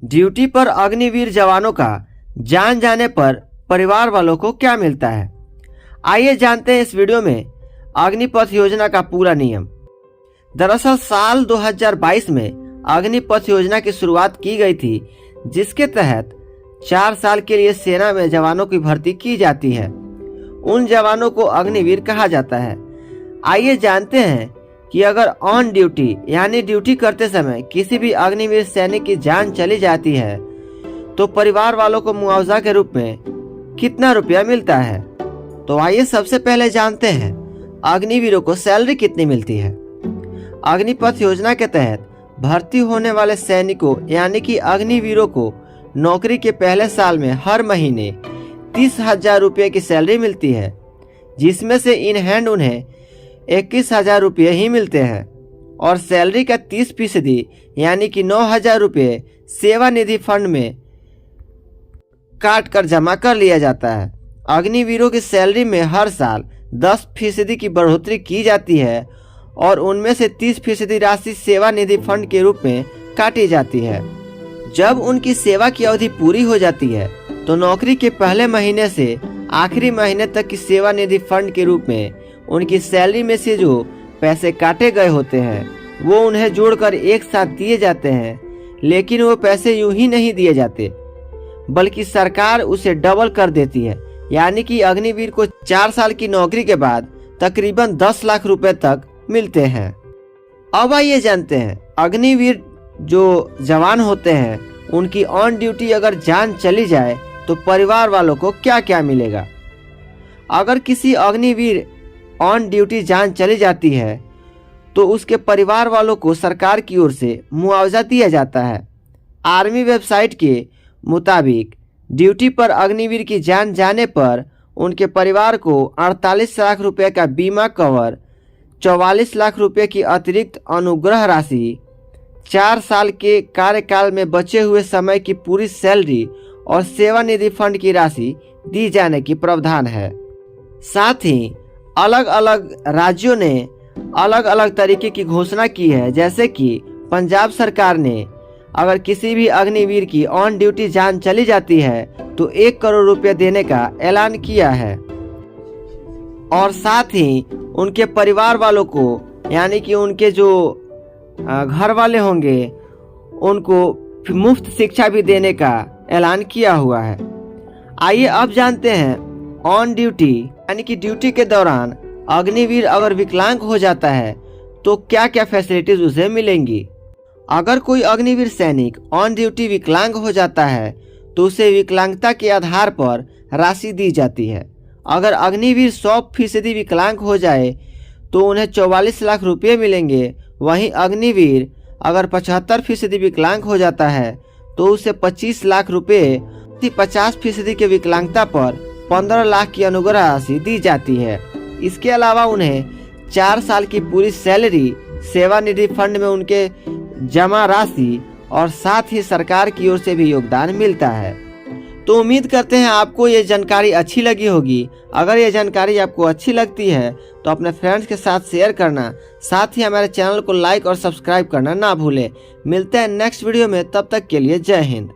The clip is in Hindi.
ड्यूटी पर अग्निवीर जवानों का जान जाने पर परिवार वालों को क्या मिलता है, आइए जानते हैं इस वीडियो में अग्निपथ योजना का पूरा नियम। दरअसल साल 2022 में अग्निपथ योजना की शुरुआत की गई थी, जिसके तहत 4 साल के लिए सेना में जवानों की भर्ती की जाती है। उन जवानों को अग्निवीर कहा जाता है। आइए जानते हैं कि अगर ऑन ड्यूटी यानी ड्यूटी करते समय किसी भी अग्निवीर सैनिक की जान चली जाती है तो परिवार वालों को मुआवजा के रूप में कितना रुपया मिलता है। तो आइए सबसे पहले जानते हैं अग्निवीरों को सैलरी कितनी मिलती है। अग्निपथ योजना के तहत भर्ती होने वाले सैनिकों यानी कि अग्निवीरों को नौकरी के पहले साल में हर महीने 30,000 रुपये की सैलरी मिलती है, जिसमें से इन हैंड उन्हें 21,000 रुपये ही मिलते हैं और सैलरी का 30% यानी कि 9,000 रुपये सेवानिधि फंड में काट कर जमा कर लिया जाता है। अग्निवीरों की सैलरी में हर साल 10% की बढ़ोतरी की जाती है और उनमें से 30% राशि सेवानिधि फंड के रूप में काटी जाती है। जब उनकी सेवा की अवधि पूरी हो जाती है तो नौकरी के पहले महीने से आखिरी महीने तक की सेवानिधि फंड के रूप में उनकी सैलरी में से जो पैसे काटे गए होते हैं वो उन्हें जोड़कर एक साथ दिए जाते हैं। लेकिन वो पैसे यूं ही नहीं दिए जाते, बल्कि सरकार उसे डबल कर देती है, यानी कि अग्निवीर को 4 साल की नौकरी के बाद तकरीबन 10 लाख रुपए तक मिलते हैं। अब आइए जानते हैं अग्निवीर जो जवान होते हैं उनकी ऑन ड्यूटी अगर जान चली जाए तो परिवार वालों को क्या क्या मिलेगा। अगर किसी अग्निवीर ऑन ड्यूटी जान चली जाती है तो उसके परिवार वालों को सरकार की ओर से मुआवजा दिया जाता है। आर्मी वेबसाइट के मुताबिक ड्यूटी पर अग्निवीर की जान जाने पर उनके परिवार को 48 लाख रुपए का बीमा कवर, 44 लाख रुपए की अतिरिक्त अनुग्रह राशि, 4 साल के कार्यकाल में बचे हुए समय की पूरी सैलरी और सेवानिधि फंड की राशि दी जाने की प्रावधान है। साथ ही अलग अलग राज्यों ने अलग अलग तरीके की घोषणा की है, जैसे कि पंजाब सरकार ने अगर किसी भी अग्निवीर की ऑन ड्यूटी जान चली जाती है तो 1 करोड़ रुपए देने का ऐलान किया है और साथ ही उनके परिवार वालों को यानी कि उनके जो घर वाले होंगे उनको मुफ्त शिक्षा भी देने का ऐलान किया हुआ है। आइए अब जानते हैं ऑन ड्यूटी यानी कि ड्यूटी के दौरान अग्निवीर अगर विकलांग हो जाता है तो क्या क्या फैसिलिटीज उसे मिलेंगी। अगर कोई अग्निवीर सैनिक ऑन ड्यूटी विकलांग हो जाता है तो उसे विकलांगता के आधार पर राशि दी जाती है। अगर अग्निवीर 100% विकलांग हो जाए तो उन्हें 44 लाख रुपये मिलेंगे। वहीं अग्निवीर अगर 75% विकलांग हो जाता है तो उसे 25 लाख रुपये, 50% के विकलांगता पर 15 लाख की अनुग्रह राशि दी जाती है। इसके अलावा उन्हें 4 साल की पूरी सैलरी सेवानिधि फंड में उनके जमा राशि और साथ ही सरकार की ओर से भी योगदान मिलता है। तो उम्मीद करते हैं आपको ये जानकारी अच्छी लगी होगी। अगर ये जानकारी आपको अच्छी लगती है तो अपने फ्रेंड्स के साथ शेयर करना, साथ ही हमारे चैनल को लाइक और सब्सक्राइब करना ना भूलें। मिलते हैं नेक्स्ट वीडियो में, तब तक के लिए जय हिंद।